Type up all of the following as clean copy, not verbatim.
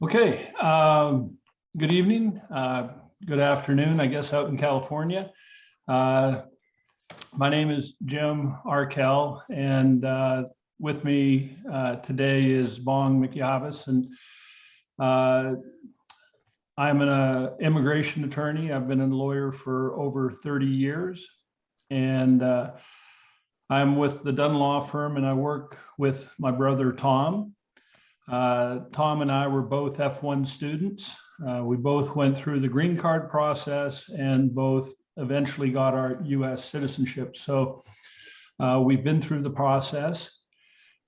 Okay, good evening, good afternoon, I guess, out in California. My name is Jim Arkell, and with me today is Bong McYavis, and I'm an immigration attorney. I've been a lawyer for over 30 years, and I'm with the Dunn Law Firm, and I work with my brother, Tom. Tom and I were both F1 students. We both went through the green card process and both eventually got our US citizenship. So we've been through the process.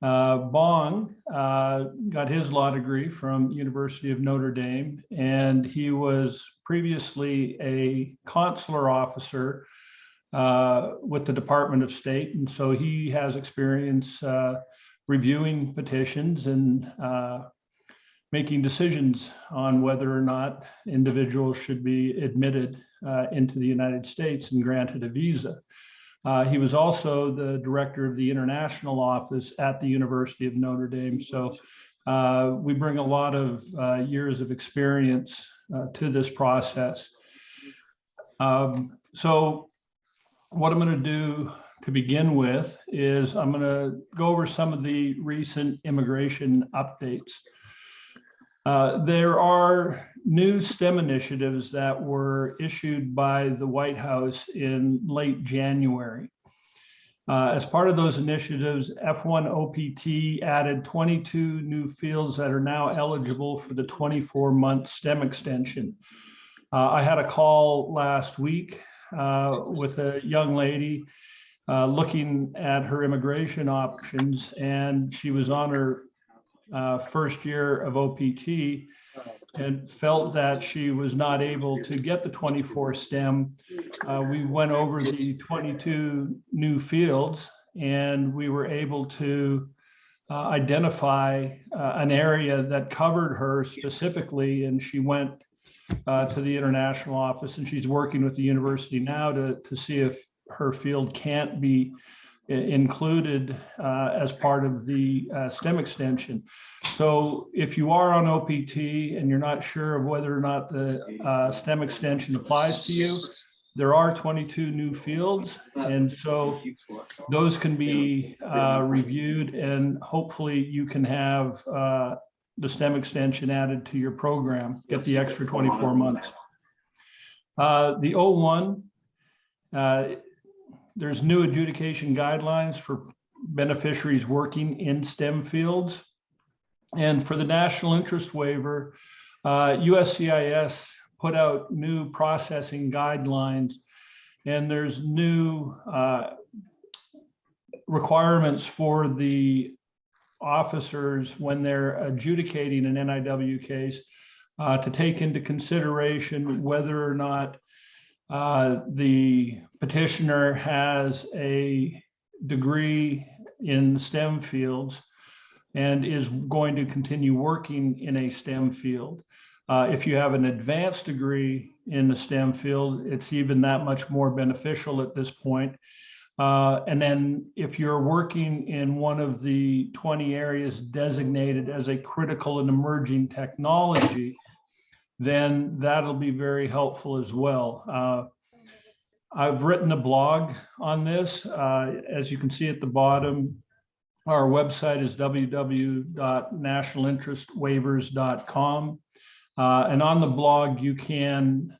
Bong got his law degree from University of Notre Dame, and he was previously a consular officer with the Department of State. And so he has experience reviewing petitions and making decisions on whether or not individuals should be admitted into the United States and granted a visa. He was also the director of the international office at the University of Notre Dame. So we bring a lot of years of experience to this process. So what I'm going to do to begin with is I'm going to go over some of the recent immigration updates. There are new STEM initiatives that were issued by the White House in late January. As part of those initiatives, F1 OPT added 22 new fields that are now eligible for the 24-month STEM extension. I had a call last week with a young lady looking at her immigration options, and she was on her first year of OPT and felt that she was not able to get the 24 STEM. We went over the 22 new fields, and we were able to identify an area that covered her specifically, and she went to the international office, and she's working with the university now to see if her field can't be included as part of the STEM extension. So if you are on OPT and you're not sure of whether or not the STEM extension applies to you, there are 22 new fields, and so those can be reviewed, and hopefully you can have the STEM extension added to your program, get the extra 24 months. The O1, there's new adjudication guidelines for beneficiaries working in STEM fields. And for the national interest waiver, USCIS put out new processing guidelines, and there's new requirements for the officers when they're adjudicating an NIW case to take into consideration whether or not the petitioner has a degree in STEM fields and is going to continue working in a STEM field. If you have an advanced degree in the STEM field, it's even that much more beneficial at this point. And then if you're working in one of the 20 areas designated as a critical and emerging technology, then that'll be very helpful as well. I've written a blog on this. As you can see at the bottom, our website is www.nationalinterestwaivers.com. And on the blog, you can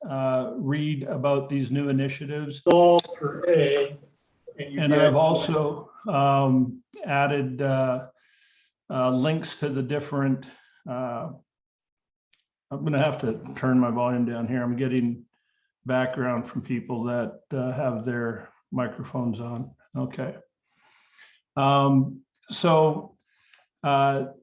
read about these new initiatives. And I've also added links to the different, I'm going to have to turn my volume down here. I'm getting background from people that have their microphones on. Okay. So I've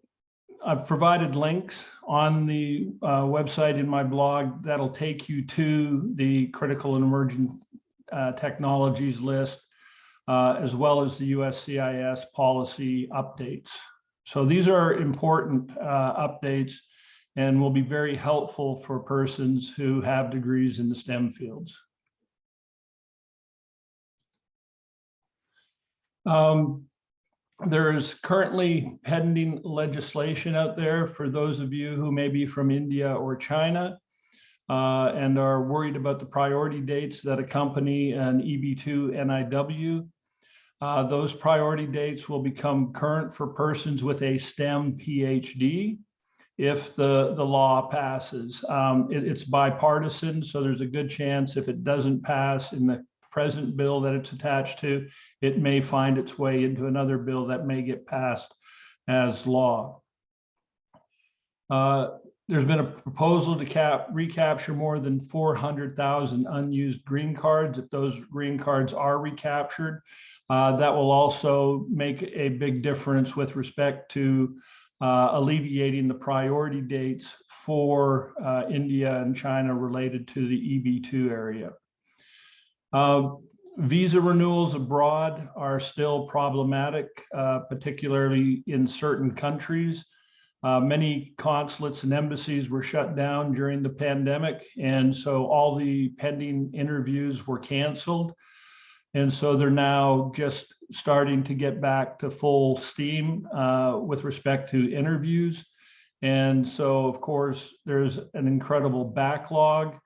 provided links on the website in my blog that'll take you to the critical and emerging technologies list, as well as the USCIS policy updates. So these are important updates and will be very helpful for persons who have degrees in the STEM fields. There's currently pending legislation out there for those of you who may be from India or China and are worried about the priority dates that accompany an EB2 NIW. Those priority dates will become current for persons with a STEM PhD if the law passes. It's bipartisan, so there's a good chance if it doesn't pass in the present bill that it's attached to, it may find its way into another bill that may get passed as law. There's been a proposal to recapture more than 400,000 unused green cards. If those green cards are recaptured, that will also make a big difference with respect to alleviating the priority dates for India and China related to the EB2 area. Visa renewals abroad are still problematic, particularly in certain countries. Many consulates and embassies were shut down during the pandemic, and so all the pending interviews were canceled. And so they're now just starting to get back to full steam with respect to interviews. And so, of course, there's an incredible backlog.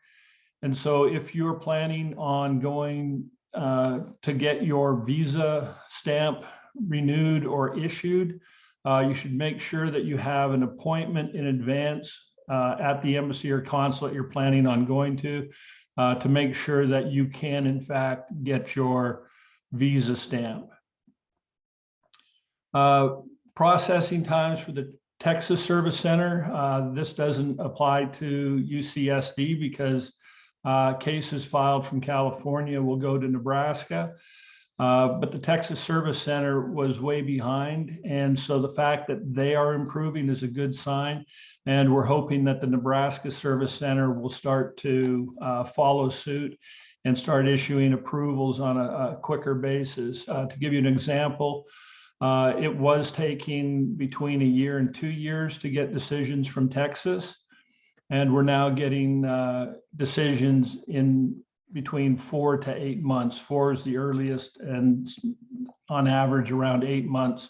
And so if you're planning on going to get your visa stamp renewed or issued, you should make sure that you have an appointment in advance at the embassy or consulate you're planning on going to make sure that you can, in fact, get your visa stamp. Processing times for the Texas Service Center. This doesn't apply to UCSD because cases filed from California will go to Nebraska. But the Texas Service Center was way behind. And so the fact that they are improving is a good sign. And we're hoping that the Nebraska Service Center will start to follow suit and start issuing approvals on a quicker basis. To give you an example, it was taking between 1 year and 2 years to get decisions from Texas. And we're now getting decisions in between 4 to 8 months. 4 is the earliest, and on average around 8 months.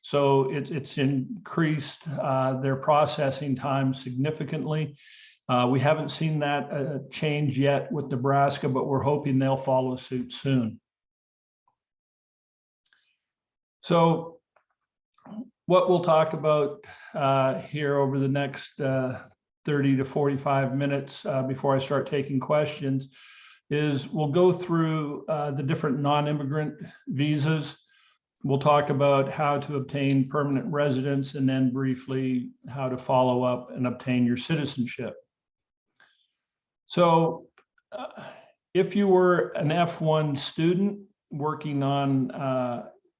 So it's increased their processing time significantly. We haven't seen that change yet with Nebraska, but we're hoping they'll follow suit soon. So what we'll talk about here over the next 30 to 45 minutes before I start taking questions is we'll go through the different non-immigrant visas. We'll talk about how to obtain permanent residence, and then briefly how to follow up and obtain your citizenship. So if you were an F1 student working on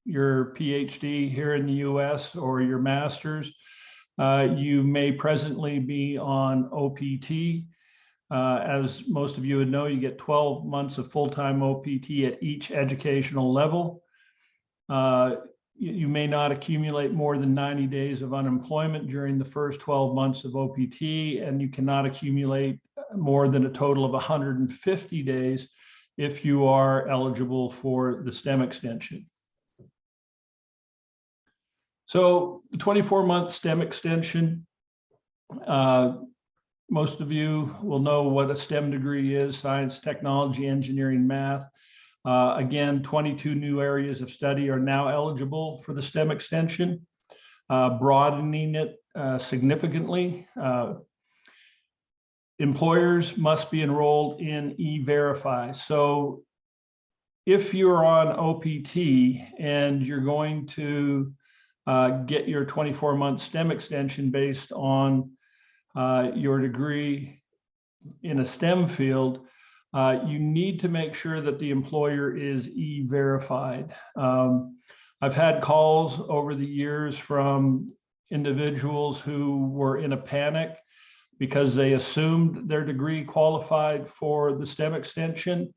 your PhD here in the US or your master's, you may presently be on OPT. As most of you would know, you get 12 months of full-time OPT at each educational level. You may not accumulate more than 90 days of unemployment during the first 12 months of OPT, and you cannot accumulate more than a total of 150 days if you are eligible for the STEM extension. So the 24-month STEM extension, most of you will know what a STEM degree is: science, technology, engineering, math. Again, 22 new areas of study are now eligible for the STEM extension, broadening it significantly. Employers must be enrolled in E-Verify. So if you're on OPT and you're going to get your 24-month STEM extension based on your degree in a STEM field, you need to make sure that the employer is E-Verified. I've had calls over the years from individuals who were in a panic because they assumed their degree qualified for the STEM extension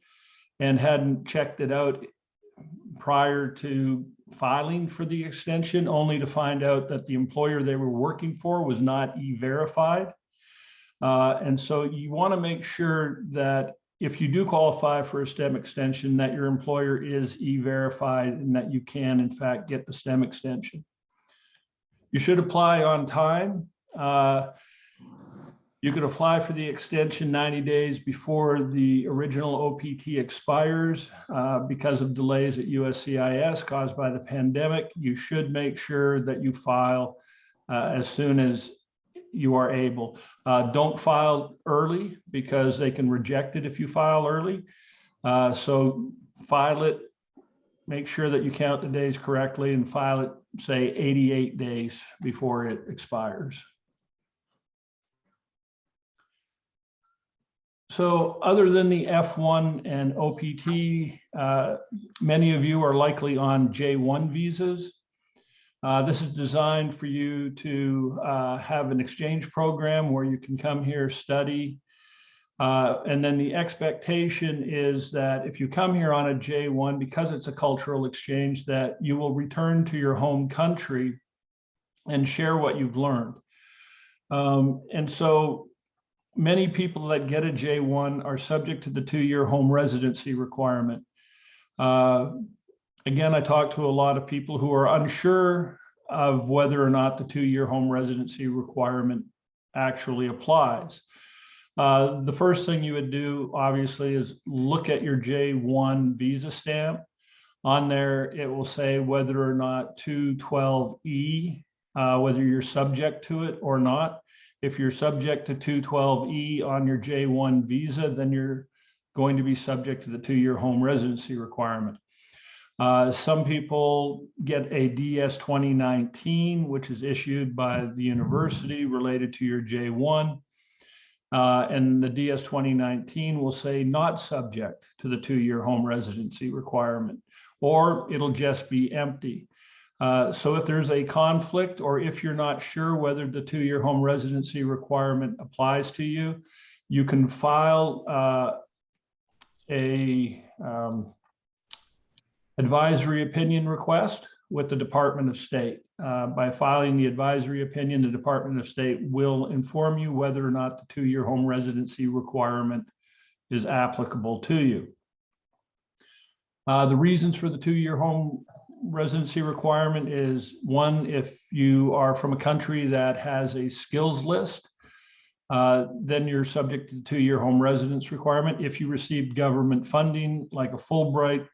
and hadn't checked it out prior to filing for the extension, only to find out that the employer they were working for was not E-Verified. And so you want to make sure that if you do qualify for a STEM extension, that your employer is e-verified and that you can, in fact, get the STEM extension. You should apply on time. You could apply for the extension 90 days before the original OPT expires. Because of delays at USCIS caused by the pandemic, you should make sure that you file as soon as you are able. Don't file early because they can reject it if you file early. So file it, make sure that you count the days correctly, and file it, say, 88 days before it expires. So other than the F1 and OPT, many of you are likely on J1 visas. This is designed for you to have an exchange program where you can come here, study. And then the expectation is that if you come here on a J1, because it's a cultural exchange, that you will return to your home country and share what you've learned. And so many people that get a J1 are subject to the 2-year home residency requirement. Again, I talked to a lot of people who are unsure of whether or not the 2-year home residency requirement actually applies. The first thing you would do, obviously, is look at your J1 visa stamp. On there, it will say whether or not 212E, whether you're subject to it or not. If you're subject to 212E on your J1 visa, then you're going to be subject to the 2-year home residency requirement. Some people get a DS 2019, which is issued by the university related to your J1. And the DS 2019 will say not subject to the 2-year home residency requirement, or it'll just be empty. So if there's a conflict, or if you're not sure whether the 2-year home residency requirement applies to you, you can file a advisory opinion request with the Department of State. By filing the advisory opinion, the Department of State will inform you whether or not the 2-year home residency requirement is applicable to you. The reasons for the 2-year home residency requirement is, one, if you are from a country that has a skills list, then you're subject to the 2-year home residence requirement. If you received government funding like a Fulbright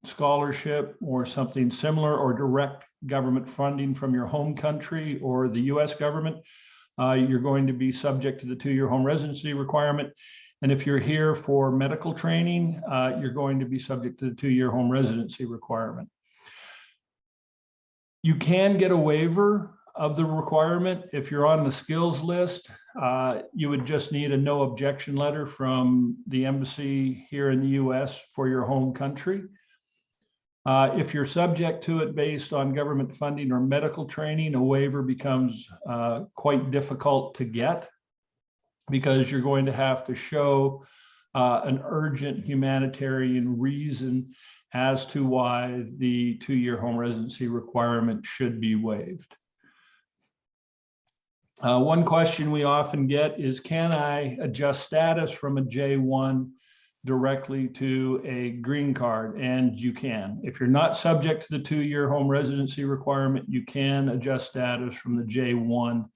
scholarship or something similar, or direct government funding from your home country or the US government, you're going to be subject to the 2-year home residency requirement. And if you're here for medical training, you're going to be subject to the 2-year home residency requirement. You can get a waiver of the requirement if you're on the skills list. You would just need a no objection letter from the embassy here in the US for your home country. If you're subject to it based on government funding or medical training, a waiver becomes quite difficult to get, because you're going to have to show an urgent humanitarian reason as to why the 2-year home residency requirement should be waived. One question we often get is, can I adjust status from a J1 directly to a green card? And you can. If you're not subject to the 2-year home residency requirement, you can adjust status from the J1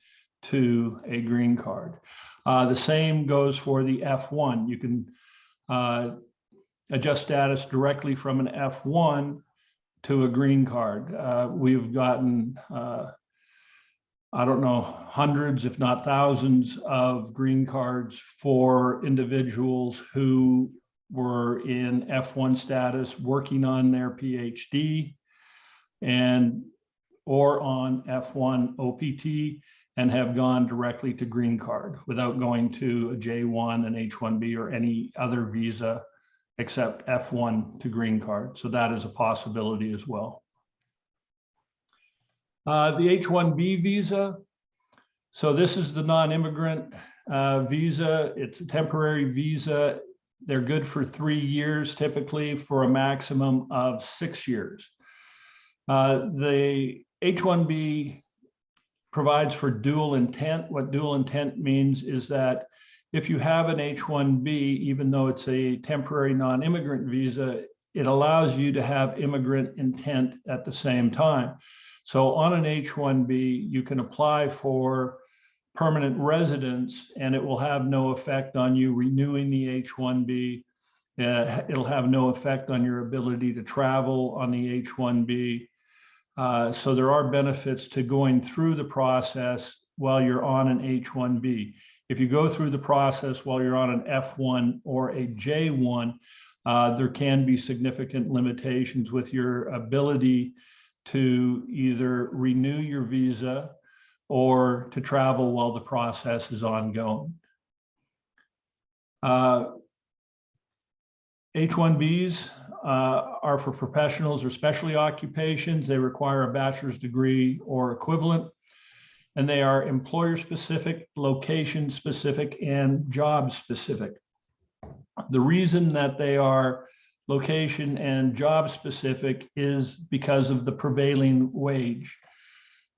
to a green card. The same goes for the F1. You can adjust status directly from an F1 to a green card. We've gotten, I don't know, hundreds, if not thousands of green cards for individuals who were in F1 status working on their PhD or on F1 OPT, and have gone directly to green card without going to a J1, an H1B, or any other visa except F1 to green card. So that is a possibility as well. The H1B visa. So this is the non-immigrant visa. It's a temporary visa. They're good for 3 years, typically, for a maximum of 6 years. The H1B provides for dual intent. What dual intent means is that if you have an H-1B, even though it's a temporary non-immigrant visa, it allows you to have immigrant intent at the same time. So on an H-1B, you can apply for permanent residence and it will have no effect on you renewing the H-1B. It'll have no effect on your ability to travel on the H-1B. So there are benefits to going through the process while you're on an H-1B. If you go through the process while you're on an F1 or a J1, there can be significant limitations with your ability to either renew your visa or to travel while the process is ongoing. H-1Bs are for professionals or specialty occupations. They require a bachelor's degree or equivalent, and they are employer-specific, location-specific, and job-specific. The reason that they are location and job-specific is because of the prevailing wage.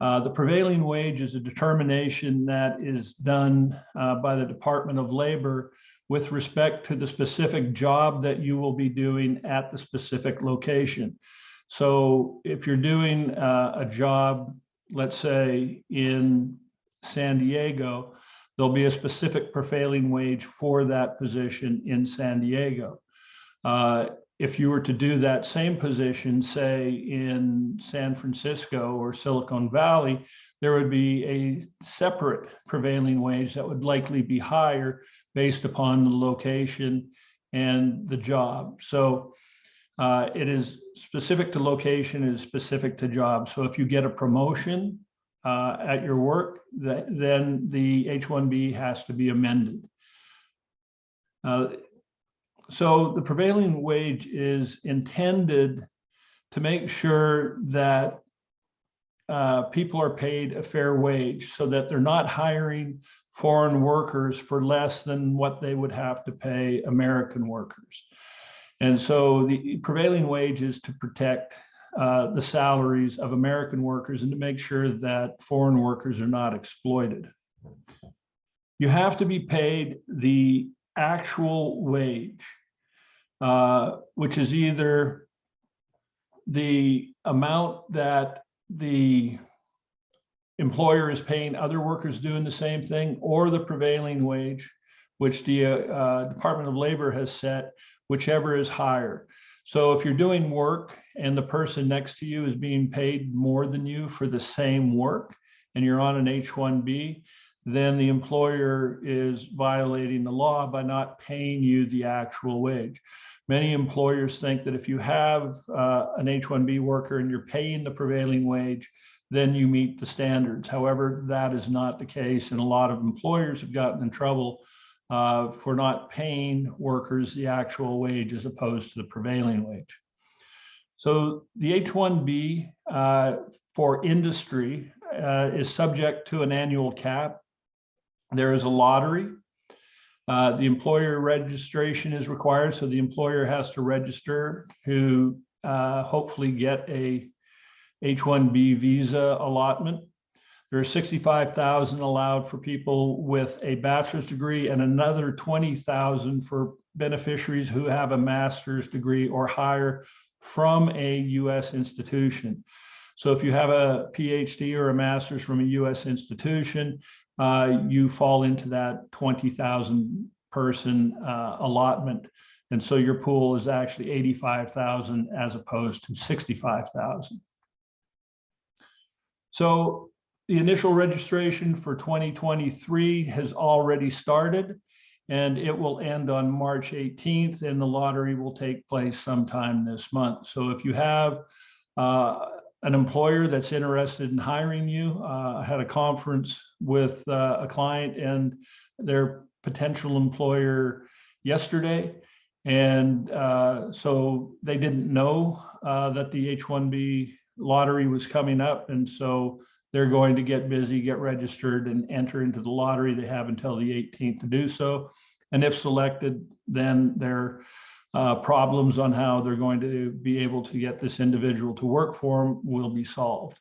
The prevailing wage is a determination that is done by the Department of Labor with respect to the specific job that you will be doing at the specific location. So if you're doing a job, let's say in San Diego, there'll be a specific prevailing wage for that position in San Diego. If you were to do that same position, say in San Francisco or Silicon Valley, there would be a separate prevailing wage that would likely be higher based upon the location and the job. So it is specific to location, it is specific to job. So if you get a promotion at your work, then the H-1B has to be amended. So the prevailing wage is intended to make sure that people are paid a fair wage so that they're not hiring foreign workers for less than what they would have to pay American workers. And so the prevailing wage is to protect the salaries of American workers and to make sure that foreign workers are not exploited. You have to be paid the actual wage, which is either the amount that the employer is paying other workers doing the same thing, or the prevailing wage, which the Department of Labor has set, whichever is higher. So if you're doing work and the person next to you is being paid more than you for the same work, and you're on an H-1B, then the employer is violating the law by not paying you the actual wage. Many employers think that if you have an H-1B worker and you're paying the prevailing wage, then you meet the standards. However, that is not the case, and a lot of employers have gotten in trouble for not paying workers the actual wage as opposed to the prevailing wage. So the H-1B for industry is subject to an annual cap. There is a lottery. The employer registration is required, so the employer has to register to hopefully get a H-1B visa allotment. There are 65,000 allowed for people with a bachelor's degree and another 20,000 for beneficiaries who have a master's degree or higher from a US institution. So if you have a PhD or a master's from a US institution, you fall into that 20,000 person allotment. And so your pool is actually 85,000 as opposed to 65,000. So the initial registration for 2023 has already started, and it will end on March 18th, and the lottery will take place sometime this month. So if you have an employer that's interested in hiring you, I had a conference with a client and their potential employer yesterday, and so they didn't know that the H-1B lottery was coming up, and so they're going to get busy, get registered, and enter into the lottery. They have until the 18th to do so, and if selected, then their problems on how they're going to be able to get this individual to work for them will be solved.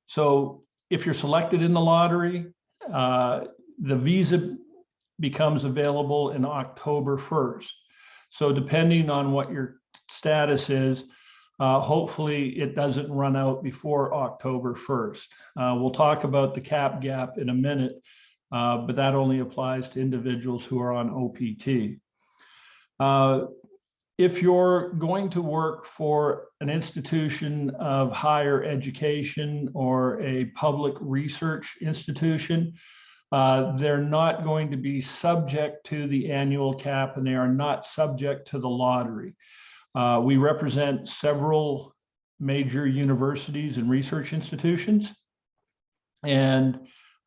So if you're selected in the lottery, the visa becomes available in October 1st. So depending on what your status is, hopefully it doesn't run out before October 1st. We'll talk about the cap gap in a minute, but that only applies to individuals who are on OPT. If you're going to work for an institution of higher education or a public research institution, they're not going to be subject to the annual cap, and they are not subject to the lottery. We represent several major universities and research institutions, and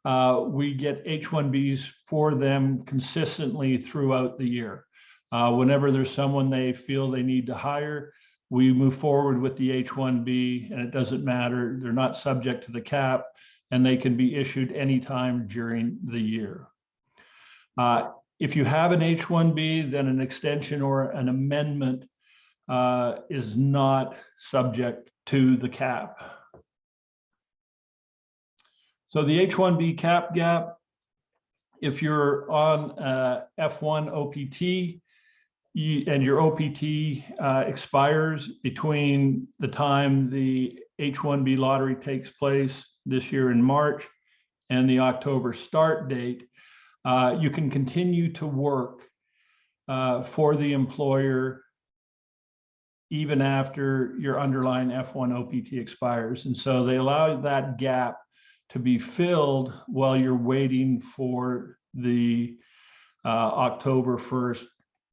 we get H-1Bs for them consistently throughout the year. Whenever there's someone they feel they need to hire, we move forward with the H-1B, and it doesn't matter. They're not subject to the cap, and they can be issued anytime during the year. If you have an H-1B, then an extension or an amendment is not subject to the cap. So the H-1B cap gap, if you're on F1 OPT, and your OPT expires between the time the H-1B lottery takes place this year in March and the October start date, you can continue to work for the employer even after your underlying F1 OPT expires. And so they allow that gap to be filled while you're waiting for the October 1st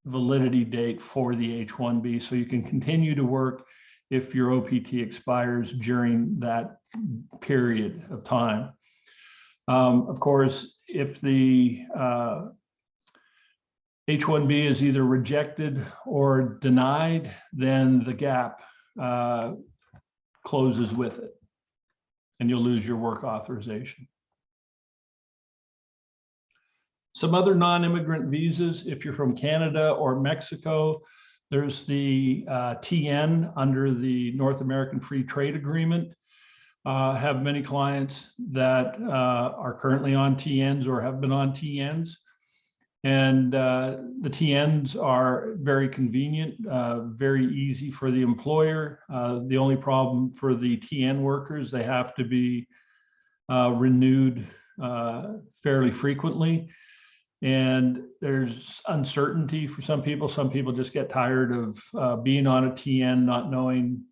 validity date for the H-1B. So you can continue to work if your OPT expires during that period of time. Of course, if the H-1B is either rejected or denied, then the gap closes with it, and you'll lose your work authorization. Some other non-immigrant visas, if you're from Canada or Mexico, there's the TN under the North American Free Trade Agreement. Have many clients that are currently on TNs or have been on TNs. And the TNs are very convenient, very easy for the employer. The only problem for the TN workers, they have to be renewed fairly frequently. And there's uncertainty for some people. Some people just get tired of being on a TN, not knowing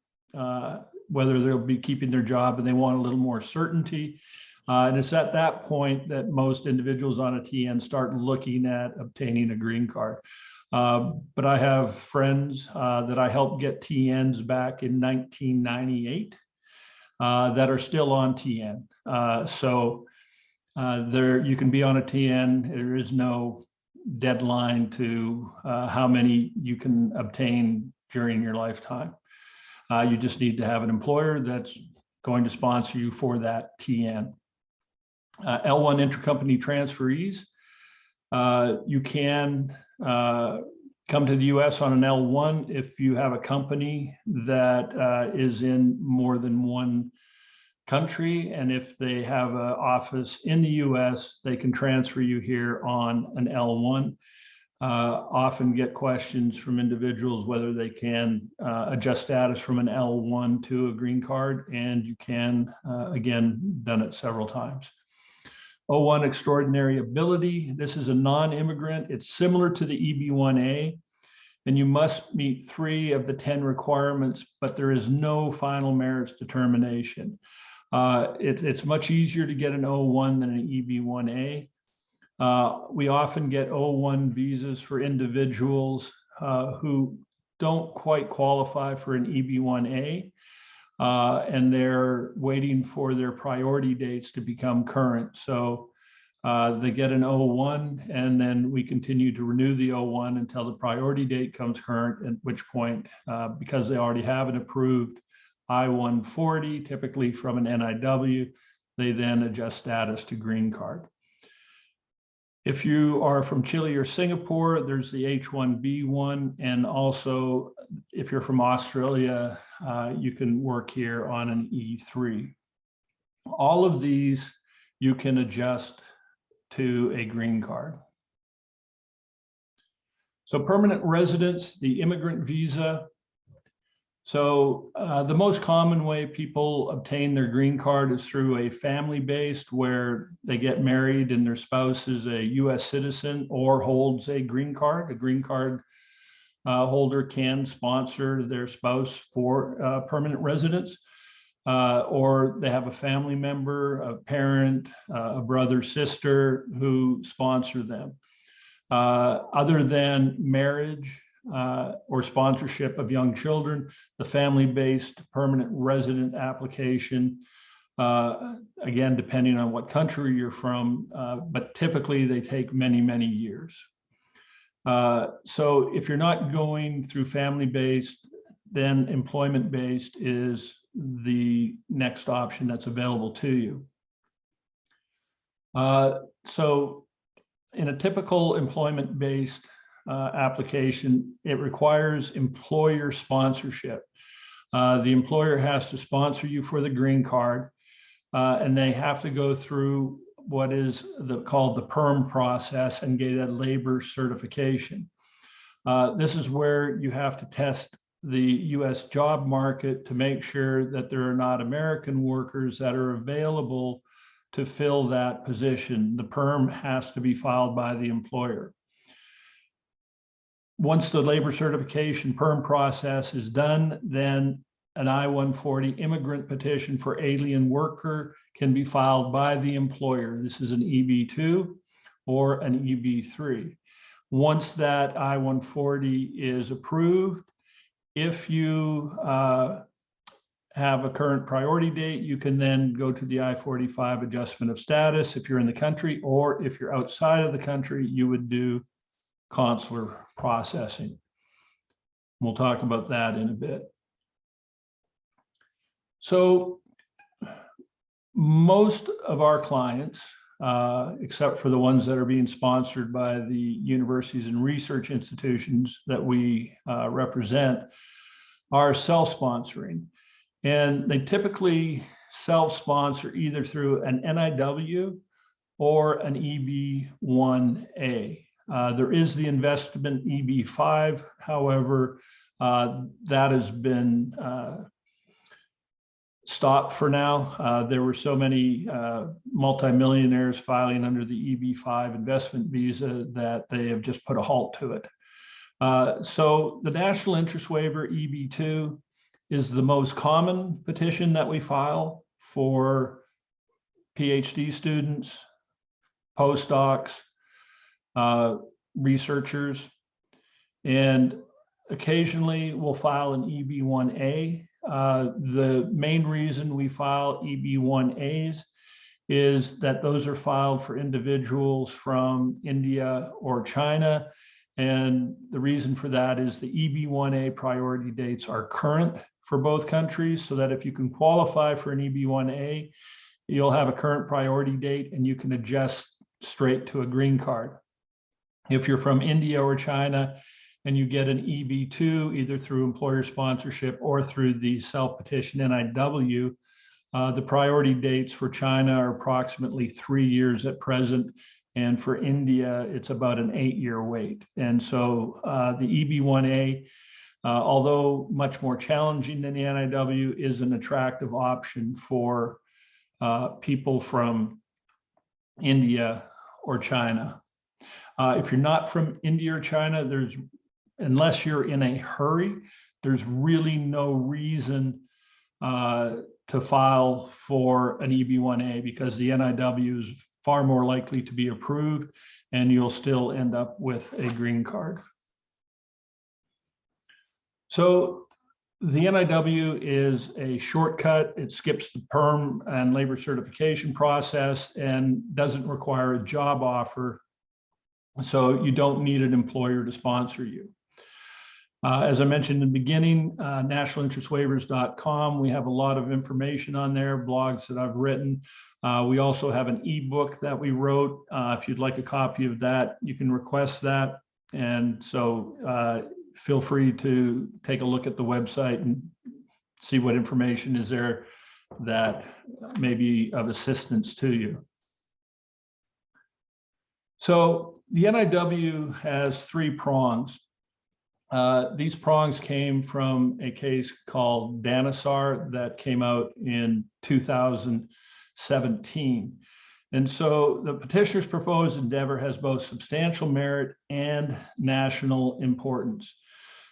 whether they'll be keeping their job, and they want a little more certainty. And it's at that point that most individuals on a TN start looking at obtaining a green card. But I have friends that I helped get TNs back in 1998 that are still on TN. There, you can be on a TN. There is no deadline to how many you can obtain during your lifetime. You just need to have an employer that's going to sponsor you for that TN. L1 intercompany transferees, you can come to the US on an L1 if you have a company that is in more than one country, and if they have an office in the US, they can transfer you here on an L1. Often get questions from individuals whether they can adjust status from an L1 to a green card, and you can, again, done it several times. O1 extraordinary ability. This is a non-immigrant. It's similar to the EB1A, and you must meet 3 of the 10 requirements, but there is no final merits determination. It's much easier to get an O1 than an EB1A. We often get O1 visas for individuals who don't quite qualify for an EB1A, and they're waiting for their priority dates to become current. So they get an O1, and then we continue to renew the O1 until the priority date comes current, at which point, because they already have an approved I-140, typically from an NIW, they then adjust status to green card. If you are from Chile or Singapore, there's the H-1B1, and also if you're from Australia, you can work here on an E3. All of these you can adjust to a green card. So permanent residence, the immigrant visa. So the most common way people obtain their green card is through a family-based, where they get married and their spouse is a US citizen or holds a green card. A green card holder can sponsor their spouse for permanent residence, or they have a family member, a parent, a brother, sister who sponsor them. Other than marriage or sponsorship of young children, the family-based permanent resident application, again, depending on what country you're from, but typically they take many, many years. So if you're not going through family-based, then employment-based is the next option that's available to you. So in a typical employment-based application, it requires employer sponsorship. The employer has to sponsor you for the green card, and they have to go through what is called the PERM process and get a labor certification. This is where you have to test the US job market to make sure that there are not American workers that are available to fill that position. The PERM has to be filed by the employer. Once the labor certification PERM process is done, then an I-140 immigrant petition for alien worker can be filed by the employer. This is an EB-2 or an EB-3. Once that I-140 is approved, if you have a current priority date, you can then go to the I-45 adjustment of status if you're in the country, or if you're outside of the country, you would do consular processing. We'll talk about that in a bit. So most of our clients, except for the ones that are being sponsored by the universities and research institutions that we represent, are self-sponsoring. And they typically self-sponsor either through an NIW or an EB-1A. There is the investment EB-5, however, that has been stopped for now. There were so many multimillionaires filing under the EB-5 investment visa that they have just put a halt to it. So the national interest waiver EB-2 is the most common petition that we file for PhD students, postdocs, researchers, and occasionally we'll file an EB-1A. The main reason we file EB-1As is that those are filed for individuals from India or China. And the reason for that is the EB-1A priority dates are current for both countries, so that if you can qualify for an EB-1A, you'll have a current priority date and you can adjust straight to a green card. If you're from India or China and you get an EB-2, either through employer sponsorship or through the self-petition NIW, the priority dates for China are approximately 3 years at present. And for India, it's about an 8-year wait. And so the EB-1A, although much more challenging than the NIW, is an attractive option for people from India or China. If you're not from India or China, unless you're in a hurry, there's really no reason to file for an EB-1A, because the NIW is far more likely to be approved and you'll still end up with a green card. So the NIW is a shortcut. It skips the PERM and labor certification process and doesn't require a job offer. So you don't need an employer to sponsor you. As I mentioned in the beginning, nationalinterestwaivers.com, we have a lot of information on there, blogs that I've written. We also have an ebook that we wrote. If you'd like a copy of that, you can request that. And so feel free to take a look at the website and see what information is there that may be of assistance to you. So the NIW has three prongs. These prongs came from a case called Danisar that came out in 2017. And so the petitioner's proposed endeavor has both substantial merit and national importance.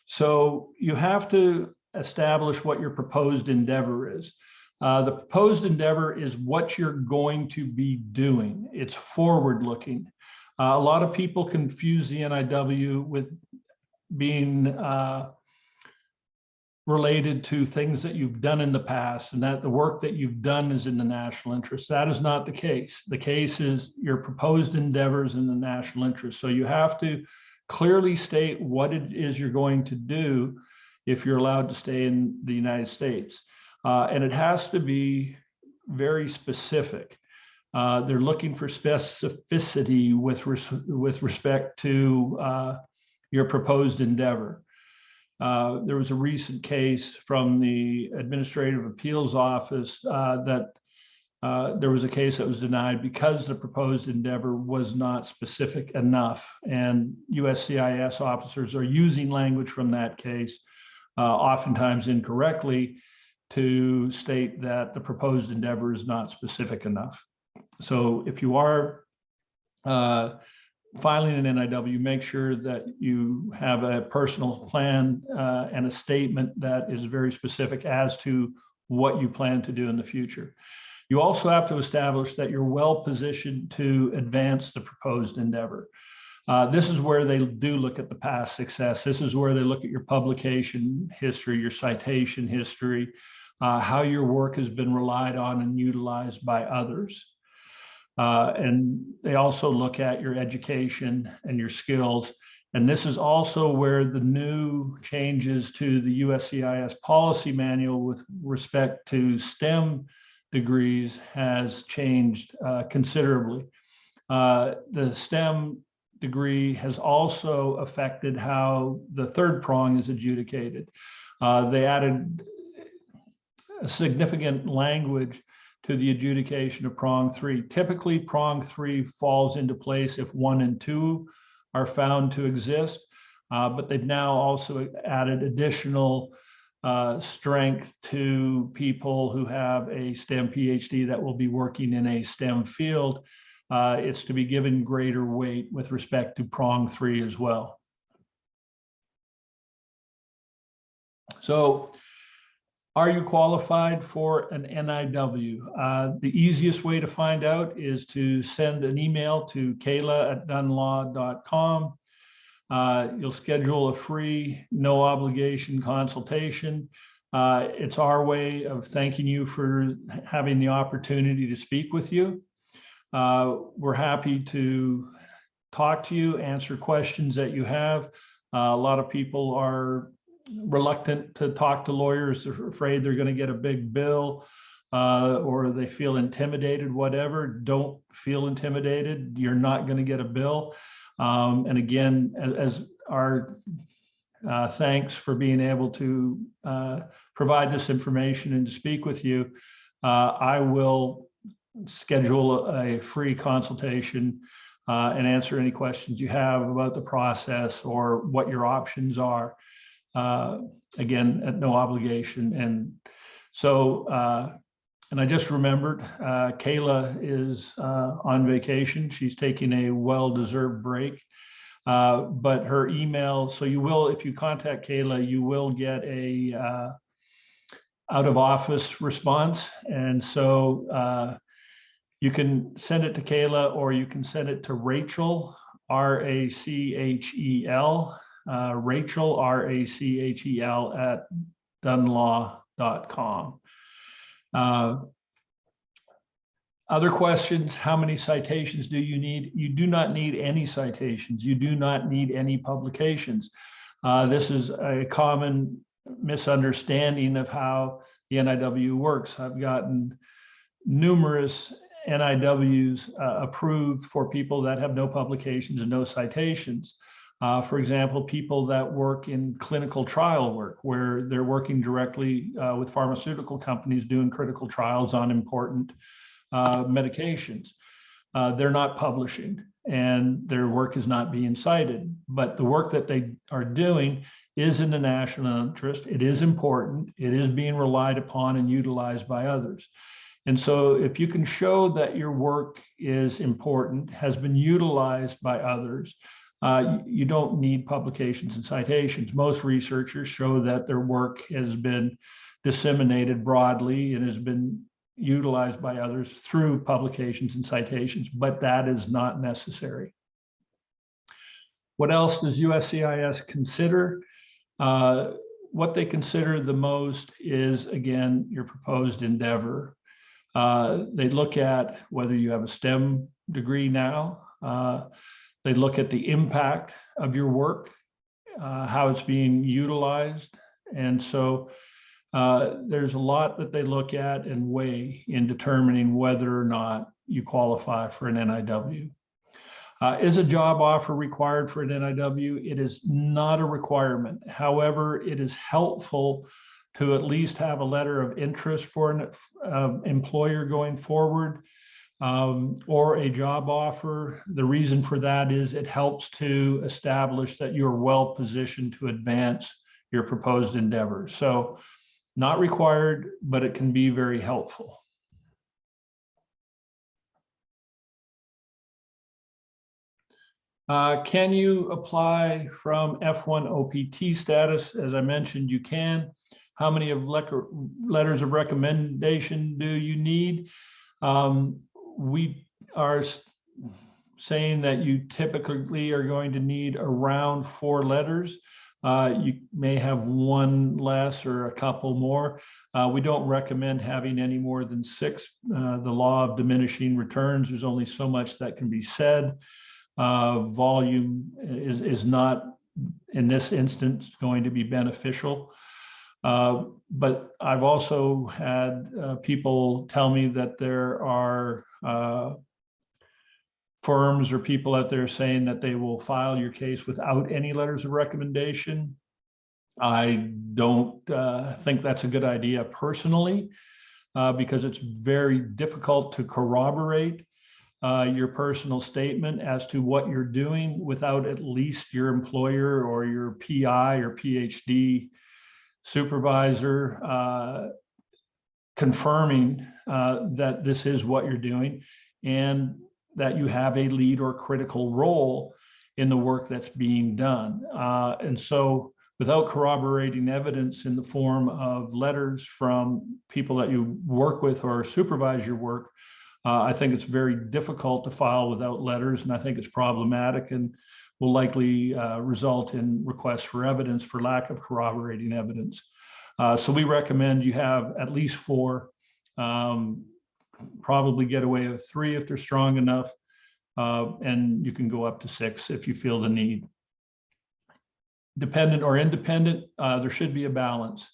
So you have to establish what your proposed endeavor is. The proposed endeavor is what you're going to be doing. It's forward-looking. A lot of people confuse the NIW with being related to things that you've done in the past, and that the work that you've done is in the national interest. That is not the case. The case is your proposed endeavors in the national interest. So you have to clearly state what it is you're going to do if you're allowed to stay in the United States. And it has to be very specific. They're looking for specificity with respect to your proposed endeavor. There was a recent case from the Administrative Appeals Office that there was a case that was denied because the proposed endeavor was not specific enough. And USCIS officers are using language from that case, oftentimes incorrectly, to state that the proposed endeavor is not specific enough. So if you are filing an NIW, make sure that you have a personal plan and a statement that is very specific as to what you plan to do in the future. You also have to establish that you're well positioned to advance the proposed endeavor. This is where they do look at the past success. This is where they look at your publication history, your citation history, how your work has been relied on and utilized by others. And they also look at your education and your skills. And this is also where the new changes to the USCIS policy manual with respect to STEM degrees has changed considerably. The STEM degree has also affected how the third prong is adjudicated. They added a significant language to the adjudication of prong 3. Typically, prong 3 falls into place if 1 and 2 are found to exist, but they've now also added additional strength to people who have a STEM PhD that will be working in a STEM field. It's to be given greater weight with respect to prong 3 as well. So, are you qualified for an NIW? The easiest way to find out is to send an email to kayla@dunlaw.com. You'll schedule a free, no obligation consultation. It's our way of thanking you for having the opportunity to speak with you. We're happy to talk to you, answer questions that you have. A lot of people are reluctant to talk to lawyers. They're afraid they're going to get a big bill, or they feel intimidated, whatever. Don't feel intimidated. You're not going to get a bill. And again, as our thanks for being able to provide this information and to speak with you, I will schedule a free consultation and answer any questions you have about the process or what your options are. Again, at no obligation. And so, and I just remembered, Kayla is on vacation. She's taking a well-deserved break, but her email, so you will, if you contact Kayla, you will get a out of office response. And so you can send it to Kayla, or you can send it to Rachel, R-A-C-H-E-L, Rachel, R-A-C-H-E-L, at dunlaw.com. Other questions? How many citations do you need? You do not need any citations. You do not need any publications. This is a common misunderstanding of how the NIW works. I've gotten numerous NIWs approved for people that have no publications and no citations. For example, people that work in clinical trial work, where they're working directly with pharmaceutical companies doing critical trials on important medications. They're not publishing. and their work is not being cited. But the work that they are doing is in the national interest. It is important. It is being relied upon and utilized by others. And so if you can show that your work is important, has been utilized by others, you don't need publications and citations. Most researchers show that their work has been disseminated broadly and has been utilized by others through publications and citations, but that is not necessary. What else does USCIS consider? What they consider the most is, again, your proposed endeavor. They look at whether you have a STEM degree now. They look at the impact of your work, how it's being utilized. And so there's a lot that they look at and weigh in determining whether or not you qualify for an NIW. Is a job offer required for an NIW? It is not a requirement. However, it is helpful to at least have a letter of interest for an employer going forward, or a job offer. The reason for that is it helps to establish that you're well positioned to advance your proposed endeavor. So not required, but it can be very helpful. Can you apply from F1 OPT status? As I mentioned, you can. How many of letters of recommendation do you need? We are saying that you typically are going to need around 4 letters. You may have one less or a couple more. We don't recommend having any more than 6. The law of diminishing returns, there's only so much that can be said. Volume is not, in this instance, going to be beneficial. But I've also had people tell me that there are firms or people out there saying that they will file your case without any letters of recommendation. I don't think that's a good idea personally, because it's very difficult to corroborate your personal statement as to what you're doing without at least your employer or your PI or PhD supervisor confirming that this is what you're doing and that you have a lead or critical role in the work that's being done. And so without corroborating evidence in the form of letters from people that you work with or supervise your work, I think it's very difficult to file without letters, and I think it's problematic and will likely result in requests for evidence for lack of corroborating evidence. So we recommend you have at least 4, probably get away with 3 if they're strong enough, and you can go up to 6 if you feel the need. Dependent or independent, there should be a balance.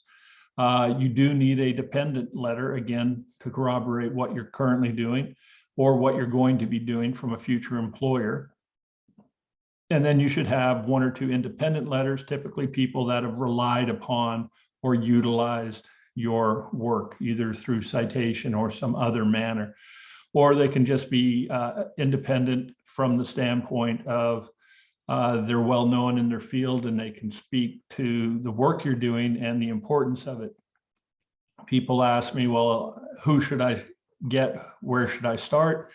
You do need a dependent letter, again, to corroborate what you're currently doing or what you're going to be doing from a future employer. And then you should have 1 or 2 independent letters, typically people that have relied upon or utilized your work, either through citation or some other manner. Or they can just be independent from the standpoint of they're well known in their field and they can speak to the work you're doing and the importance of it. People ask me, well, who should I get? Where should I start?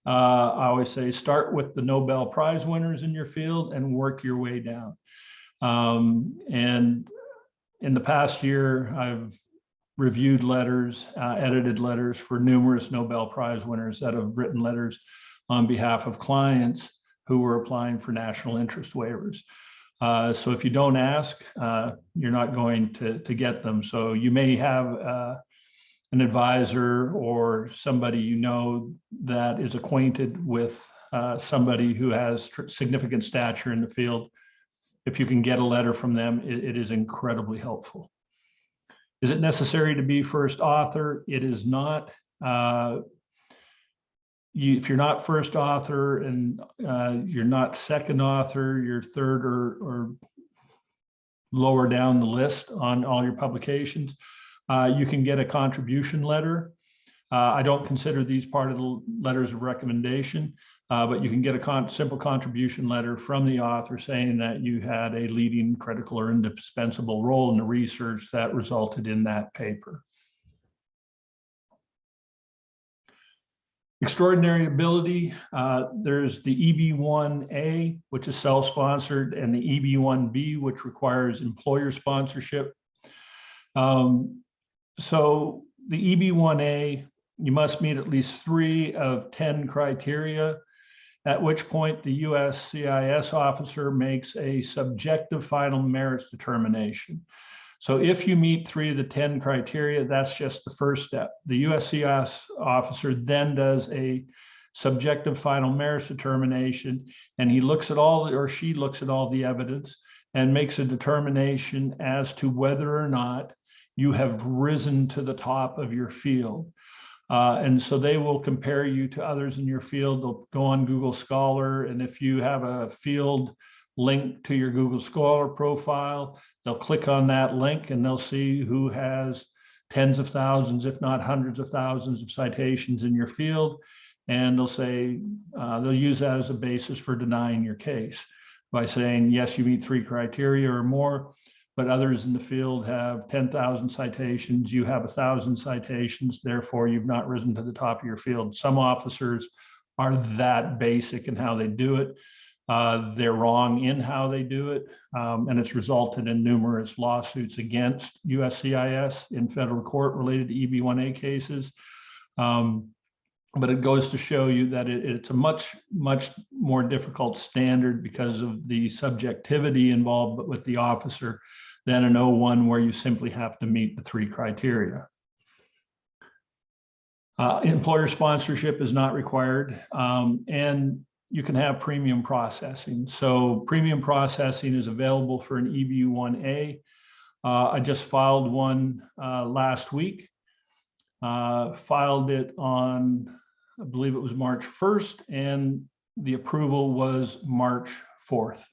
I always say start with the Nobel Prize winners in your field and work your way down. And in the past year, I've reviewed letters, edited letters for numerous Nobel Prize winners that have written letters on behalf of clients who were applying for national interest waivers. So if you don't ask, you're not going to get them. So you may have an advisor or somebody you know that is acquainted with somebody who has significant stature in the field. If you can get a letter from them, it is incredibly helpful. Is it necessary to be first author? It is not. If you're not first author and you're not second author, you're third or lower down the list on all your publications, you can get a contribution letter. I don't consider these part of the letters of recommendation. but you can get a simple contribution letter from the author saying that you had a leading, critical, or indispensable role in the research that resulted in that paper. Extraordinary ability, there's the EB1A, which is self-sponsored, and the EB1B, which requires employer sponsorship. So the EB1A, you must meet at least 3 of 10 criteria, at which point the USCIS officer makes a subjective final merits determination. So if you meet 3 of the 10 criteria, that's just the first step. The USCIS officer then does a subjective final merits determination, and he looks at all, or she looks at all the evidence and makes a determination as to whether or not you have risen to the top of your field. And so they will compare you to others in your field. They'll go on Google Scholar, and if you have a field link to your Google Scholar profile, they'll click on that link and they'll see who has tens of thousands, if not hundreds of thousands of citations in your field. And they'll say, they'll use that as a basis for denying your case by saying, yes, you meet 3 criteria or more, but others in the field have 10,000 citations, you have 1,000 citations, therefore you've not risen to the top of your field. Some officers are that basic in how they do it. They're wrong in how they do it, and it's resulted in numerous lawsuits against USCIS in federal court related to EB1A cases. But it goes to show you that it's a much more difficult standard because of the subjectivity involved with the officer than an O1 where you simply have to meet the 3 criteria. Employer sponsorship is not required, and you can have premium processing. So premium processing is available for an EB1A. I just filed one last week. Filed it on, I believe it was March 1st, and the approval was March 4th.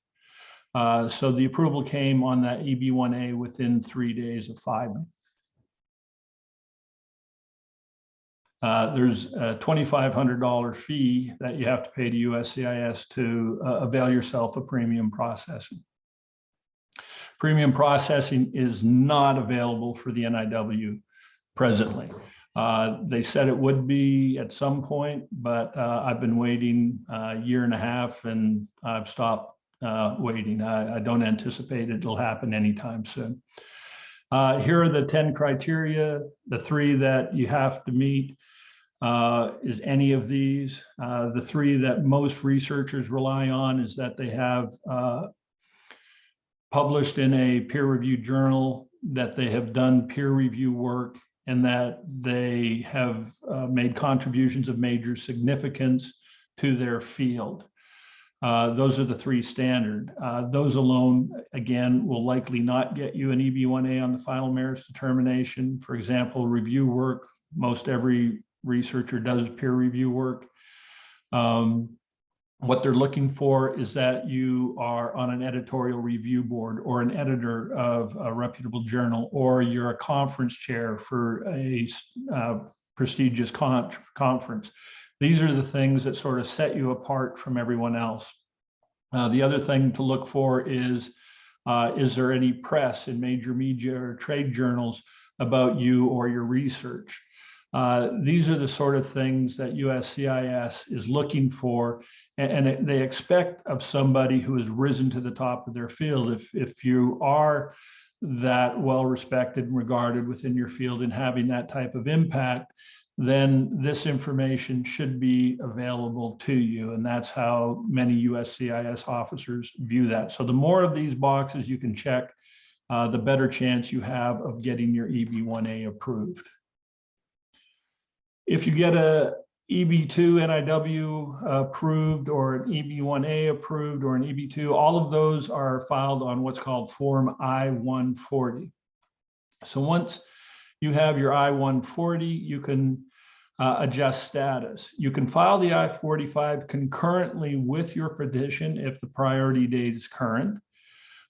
So the approval came on that EB1A within 3 days of filing. There's a $2,500 fee that you have to pay to USCIS to avail yourself of premium processing. Premium processing is not available for the NIW presently. They said it would be at some point, but I've been waiting a year and a half and I've stopped waiting. I don't anticipate it'll happen anytime soon. Here are the 10 criteria. The 3 that you have to meet is any of these. The 3 that most researchers rely on is that they have published in a peer-reviewed journal, that they have done peer review work, and that they have made contributions of major significance to their field. Those are the 3 standard. Those alone, again, will likely not get you an EB1A on the final merits determination. For example, review work, most every researcher does peer review work. What they're looking for is that you are on an editorial review board or an editor of a reputable journal, or you're a conference chair for a prestigious conference. These are the things that sort of set you apart from everyone else. The other thing to look for is there any press in major media or trade journals about you or your research? These are the sort of things that USCIS is looking for, and they expect of somebody who has risen to the top of their field. If you are that well respected and regarded within your field and having that type of impact, then this information should be available to you. And that's how many USCIS officers view that. So the more of these boxes you can check, the better chance you have of getting your EB1A approved. If you get a EB2 NIW approved, or an EB1A approved, or an EB2, all of those are filed on what's called Form I-140. So once you have your I-140, you can adjust status. You can file the I-45 concurrently with your petition if the priority date is current.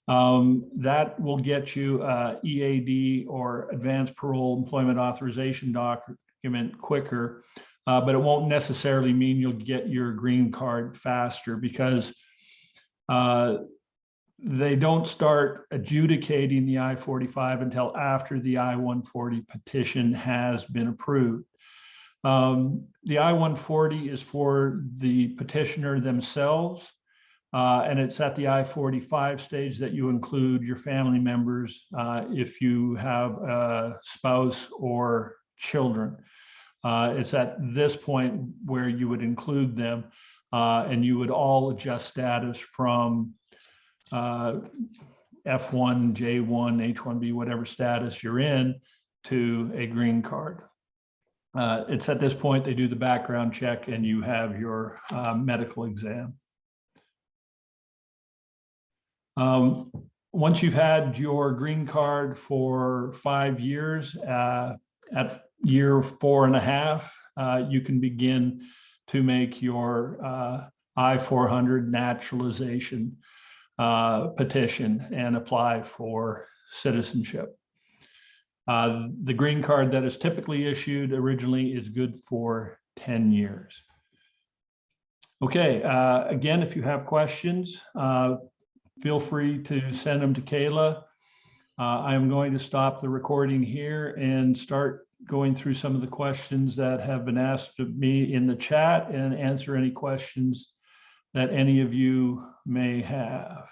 That will get you EAD, or Advanced Parole Employment Authorization document, quicker but it won't necessarily mean you'll get your green card faster, because they don't start adjudicating the I-45 until after the I-140 petition has been approved. The I-140 is for the petitioner themselves, and it's at the I-45 stage that you include your family members if you have a spouse or children. It's at this point where you would include them, and you would all adjust status from F1, J1, H1B, whatever status you're in, to a green card. It's at this point they do the background check and you have your medical exam. Once you've had your green card for 5 years, at year 4.5, you can begin to make your I-400 naturalization petition and apply for citizenship. The green card that is typically issued originally is good for 10 years. Okay, again, if you have questions, feel free to send them to Kayla. I am going to stop the recording here and start going through some of the questions that have been asked of me in the chat and answer any questions that any of you may have.